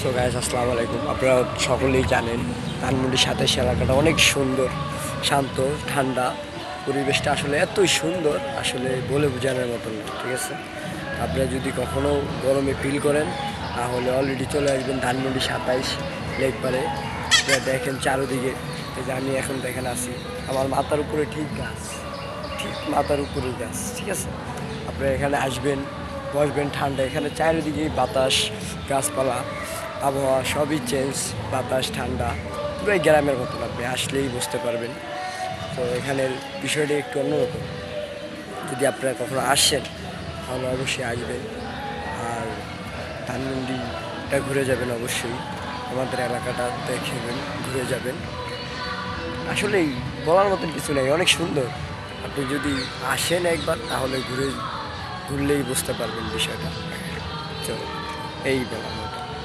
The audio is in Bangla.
সো গাইস আসসালামু আলাইকুম। আপনারা সকলেই জানেন ধানমন্ডির সাথে এলাকাটা অনেক সুন্দর, শান্ত, ঠান্ডা। পরিবেশটা আসলে এতই সুন্দর, আসলে বলে বোঝানোর মতো না। ঠিক আছে, আপনারা যদি কখনো গরমে ফিল করেন তাহলে অলরেডি চলে আসবেন ধানমন্ডি 27 লেক পারে। দেখেন চারোদিকে, এই যে আমি এখন দেখেন আছি, আমার মাথার উপরে ঠিক গাছ, ঠিক মাথার উপরে গাছ। ঠিক আছে, আপনারা এখানে আসবেন, বসবেন, ঠান্ডা। এখানে চারিদিকেই বাতাস, গাছপালা, আবহাওয়া সবই চেঞ্জ, বাতাস ঠান্ডা, পুরো গ্রামের মতন। আপনি আসলেই বুঝতে পারবেন। তো এখানের বিষয়টি একটু অন্যরকম। যদি আপনারা কখনো আসেন তাহলে অবশ্যই আসবেন, আর ধানমন্ডিটা ঘুরে যাবেন অবশ্যই। আমাদের এলাকাটা দেখবেন, ঘুরে যাবেন। আসলেই বলার মতন কিছু নেই, অনেক সুন্দর। আপনি যদি আসেন একবার তাহলে ঘুরলেই বুঝতে পারবেন বিষয়টা। চলো, এই বলার মতো।